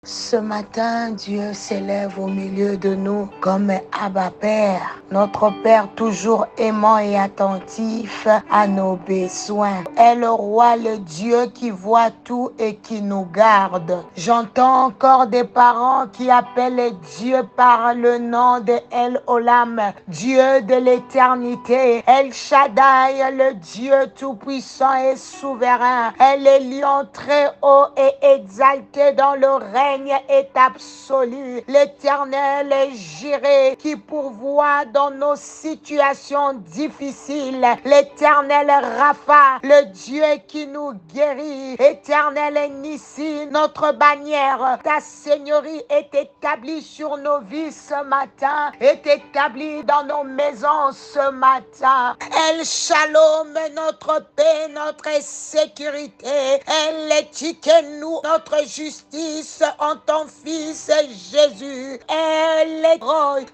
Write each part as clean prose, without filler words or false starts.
Ce matin, Dieu s'élève au milieu de nous comme Abba Père, notre Père toujours aimant et attentif à nos besoins. Est le roi, le Dieu qui voit tout et qui nous garde. J'entends encore des parents qui appellent Dieu par le nom de El Olam, Dieu de l'éternité, El Shaddai, le Dieu tout-puissant et souverain. Elle est lion très haut et exalté dans le règne est absolu. L'Éternel est Jireh qui pourvoit dans nos situations difficiles. L'Éternel Rapha, le Dieu qui nous guérit. Éternel Nissi, notre bannière. Ta seigneurie est établie sur nos vies ce matin, est établie dans nos maisons ce matin. El Shalom, notre paix, notre sécurité. Elle est nous, notre justice en ton Fils Jésus. Elle est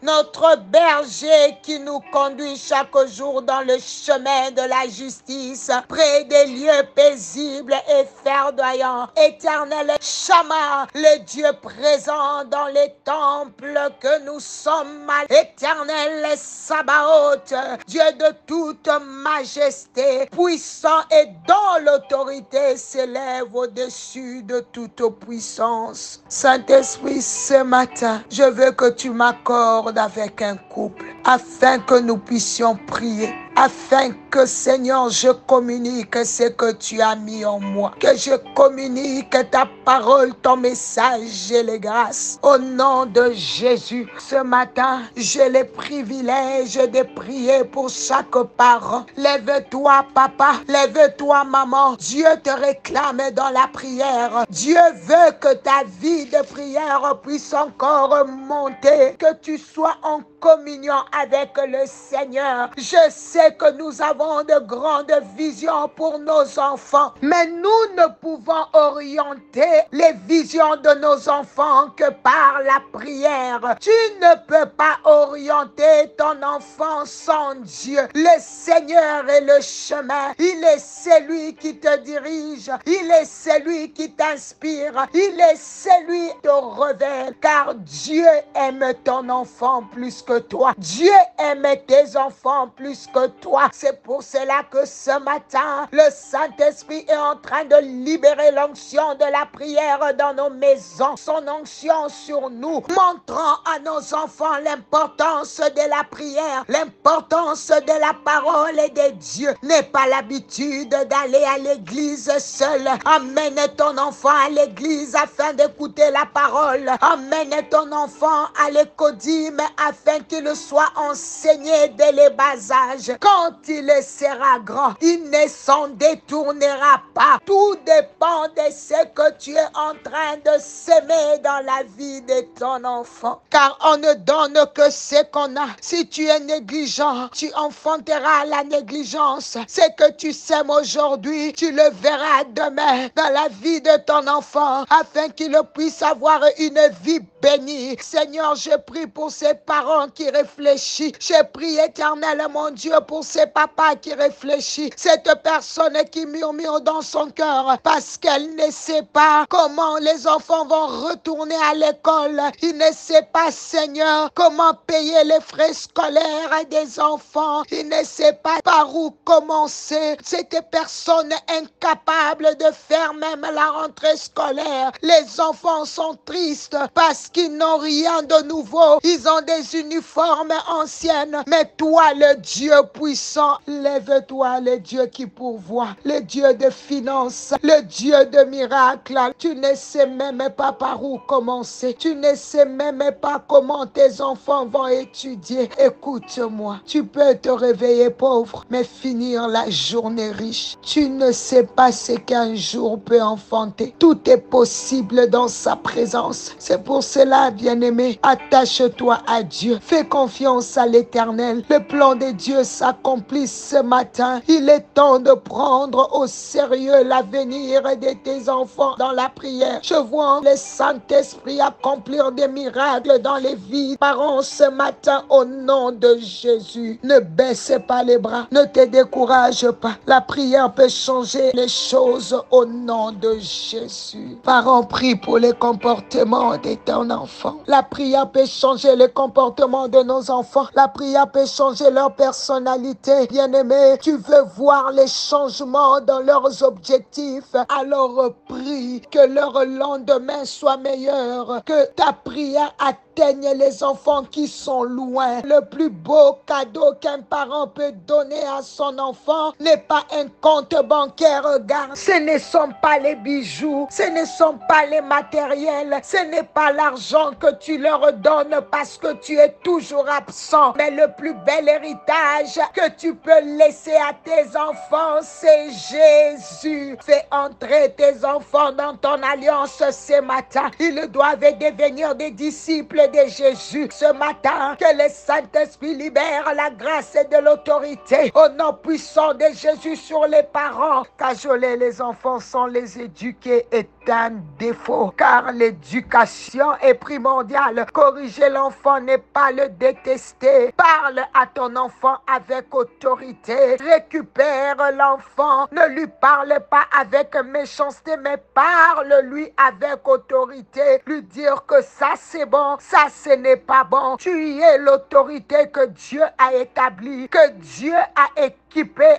notre berger qui nous conduit chaque jour dans le chemin de la justice, près des lieux paisibles et verdoyants. Éternel Shama, le Dieu présent dans les temples que nous sommes. Éternel Sabaoth, Dieu de toute majesté, puissant et dont l'autorité s'élève au-dessus de toute puissance. Saint-Esprit, ce matin, je veux que tu m'accordes avec un couple afin que nous puissions prier, afin que, Seigneur, je communique ce que tu as mis en moi, que je communique ta parole, ton message et les grâces. Au nom de Jésus, ce matin, j'ai le privilège de prier pour chaque parent. Lève-toi, papa, lève-toi, maman. Dieu te réclame dans la prière. Dieu veut que ta vie de prière puisse encore monter, que tu sois en communion avec le Seigneur. Je sais que nous avons de grandes visions pour nos enfants, mais nous ne pouvons orienter les visions de nos enfants que par la prière. Tu ne peux pas orienter ton enfant sans Dieu. Le Seigneur est le chemin. Il est celui qui te dirige. Il est celui qui t'inspire. Il est celui qui te révèle. Car Dieu aime ton enfant plus que toi. Dieu aime tes enfants plus que toi. C'est pour cela que ce matin, le Saint-Esprit est en train de libérer l'onction de la prière dans nos maisons. Son onction sur nous, montrant à nos enfants l'importance de la prière, l'importance de la parole et de Dieu. N'aie pas l'habitude d'aller à l'église seul. Amène ton enfant à l'église afin d'écouter la parole. Amène ton enfant à l'écodime afin qu'il soit enseigné dès les bas âges. Quand il sera grand, il ne s'en détournera pas. Tout dépend de ce que tu es en train de s'aimer dans la vie de ton enfant. Car on ne donne que ce qu'on a. Si tu es négligent, tu enfanteras la négligence. Ce que tu sèmes aujourd'hui, tu le verras demain dans la vie de ton enfant, afin qu'il puisse avoir une vie bénie. Seigneur, je prie pour ces parents qui réfléchissent. Je prie, Éternel, mon Dieu, pour ces papas qui réfléchissent. Cette personne qui murmure dans son cœur parce qu'elle ne sait pas comment les enfants vont retourner à l'école. Il ne sait pas, Seigneur, comment payer les frais scolaires des enfants. Il ne sait pas par où commencer. Cette personne incapable de faire même la rentrée scolaire. Les enfants sont tristes parce qu'ils n'ont rien de nouveau. Ils ont des uniformes anciennes. Mais toi, le Dieu puissant, lève-toi, le Dieu qui pourvoit, le Dieu de finances, le Dieu de miracles. Tu ne sais même pas par où commencer. Tu ne sais même pas comment tes enfants vont étudier. Écoute-moi, tu peux te réveiller pauvre, mais finir la journée riche. Tu ne sais pas ce qu'un jour peut enfanter. Tout est possible dans sa présence. C'est pour cela, bien-aimé, attache-toi à Dieu. Fais confiance à l'Éternel. Le plan de Dieu s'accomplisse ce matin, il est temps de prendre au sérieux l'avenir de tes enfants dans la prière. Je vois le Saint-Esprit accomplir des miracles dans les vies. Parents, ce matin, au nom de Jésus, ne baissez pas les bras, ne te décourage pas. La prière peut changer les choses au nom de Jésus. Parents, prie pour les comportements de ton enfant. La prière peut changer les comportements de nos enfants. La prière peut changer leur personnalité. Bien-aimé, tu veux voir les changements dans leurs objectifs. Alors prie que leur lendemain soit meilleur. Que ta prière atteigne les enfants qui sont loin. Le plus beau cadeau qu'un parent peut donner à son enfant n'est pas un compte bancaire. Regarde, ce ne sont pas les bijoux, ce ne sont pas les matériels, ce n'est pas l'argent que tu leur donnes parce que tu es toujours absent. Mais le plus bel héritage que tu peux laisser à tes enfants, c'est Jésus. Fais entrer tes enfants dans ton alliance ce matin. Ils doivent devenir des disciples de Jésus. Ce matin, que le Saint-Esprit libère la grâce et de l'autorité au nom puissant de Jésus sur les parents. Cajoler les enfants sans les éduquer est un défaut, car l'éducation est primordiale. Corriger l'enfant n'est pas le détester. Parle à ton enfant avec autorité. Récupère l'enfant. Ne lui parle pas avec méchanceté, mais parle-lui avec autorité. Lui dire que ça c'est bon, ça ce n'est pas bon. Tu es l'autorité que Dieu a établie, que Dieu a établie.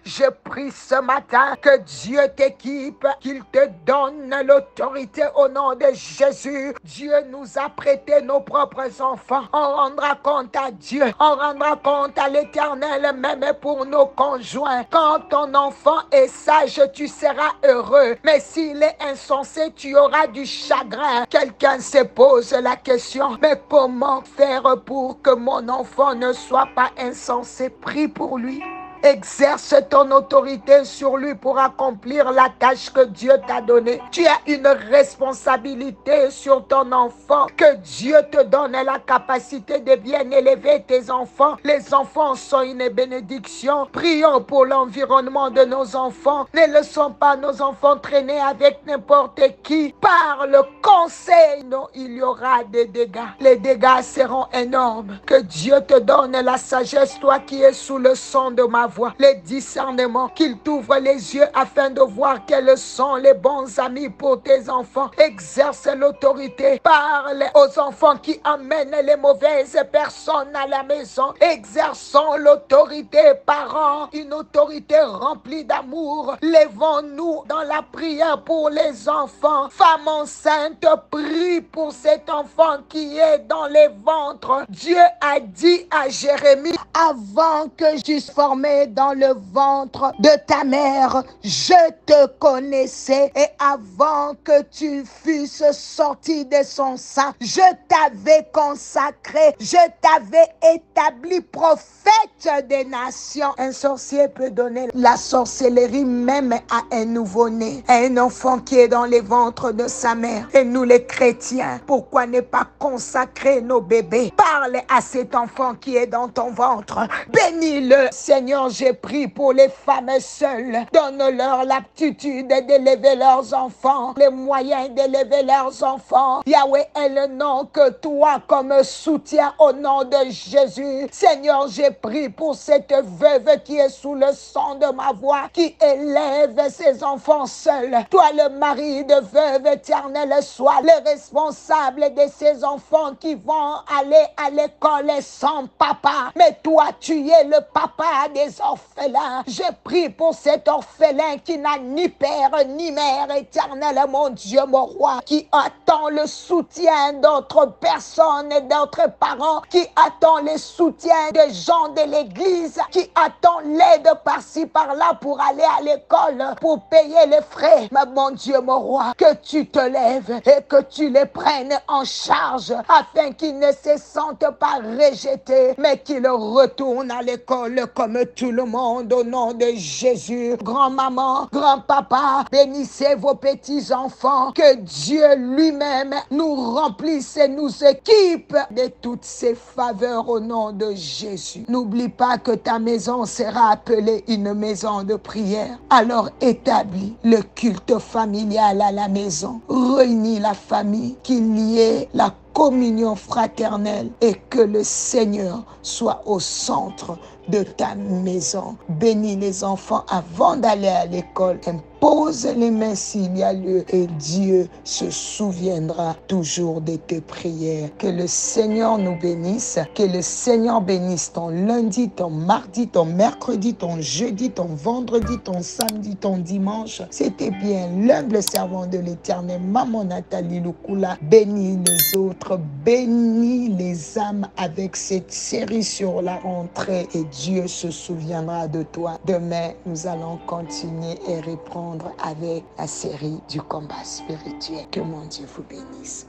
Je prie ce matin que Dieu t'équipe, qu'il te donne l'autorité au nom de Jésus. Dieu nous a prêté nos propres enfants. On rendra compte à Dieu, on rendra compte à l'Éternel, même pour nos conjoints. Quand ton enfant est sage, tu seras heureux. Mais s'il est insensé, tu auras du chagrin. Quelqu'un se pose la question, mais comment faire pour que mon enfant ne soit pas insensé? Prie pour lui. Exerce ton autorité sur lui pour accomplir la tâche que Dieu t'a donnée. Tu as une responsabilité sur ton enfant. Que Dieu te donne la capacité de bien élever tes enfants. Les enfants sont une bénédiction. Prions pour l'environnement de nos enfants. Ne laissons pas nos enfants traîner avec n'importe qui. Par le conseil, non, il y aura des dégâts. Les dégâts seront énormes. Que Dieu te donne la sagesse, toi qui es sous le son de ma voix. Les discernements, qu'il t'ouvre les yeux afin de voir quels sont les bons amis pour tes enfants. Exerce l'autorité. Parle aux enfants qui amènent les mauvaises personnes à la maison. Exerçons l'autorité, parents, une autorité remplie d'amour. Lèvons-nous dans la prière pour les enfants. Femme enceinte, prie pour cet enfant qui est dans les ventres. Dieu a dit à Jérémie, avant que je sois formé dans le ventre de ta mère, je te connaissais, et avant que tu fusses sorti de son sein, je t'avais consacré, je t'avais établi prophète des nations. Un sorcier peut donner la sorcellerie même à un nouveau-né, à un enfant qui est dans les ventres de sa mère. Et nous les chrétiens, pourquoi ne pas consacrer nos bébés? Parle à cet enfant qui est dans ton ventre, bénis-le. Seigneur, j'ai pris pour les femmes seules. Donne-leur l'aptitude d'élever leurs enfants, les moyens d'élever leurs enfants. Yahweh est le nom que toi comme soutien au nom de Jésus. Seigneur, j'ai pris pour cette veuve qui est sous le son de ma voix, qui élève ses enfants seuls. Toi, le mari de veuve éternel, sois le responsable de ces enfants qui vont aller à l'école sans papa. Mais toi, tu es le papa des orphelins. Je prie pour cet orphelin qui n'a ni père ni mère, éternel, mon Dieu, mon roi, qui attend le soutien d'autres personnes et d'autres parents, qui attend le soutien des gens de l'église, qui attend l'aide par-ci par-là pour aller à l'école, pour payer les frais. Mais mon Dieu, mon roi, que tu te lèves et que tu les prennes en charge afin qu'ils ne se sentent pas rejetés, mais qu'ils retournent à l'école comme tout tout le monde au nom de Jésus. Grand-maman, grand-papa, bénissez vos petits-enfants. Que Dieu lui-même nous remplisse et nous équipe de toutes ses faveurs au nom de Jésus. N'oublie pas que ta maison sera appelée une maison de prière. Alors établis le culte familial à la maison. Réunis la famille, qu'il y ait la communion fraternelle et que le Seigneur soit au centre de ta maison. Bénis les enfants avant d'aller à l'école. Impose les mains s'il y a lieu et Dieu se souviendra toujours de tes prières. Que le Seigneur nous bénisse. Que le Seigneur bénisse ton lundi, ton mardi, ton mercredi, ton jeudi, ton vendredi, ton samedi, ton dimanche. C'était bien l'humble servant de l'Éternel, Maman Nathalie Lukula. Bénis les autres, bénis les âmes avec cette série sur la rentrée et Dieu se souviendra de toi. Demain, nous allons continuer et reprendre avec la série du combat spirituel. Que mon Dieu vous bénisse.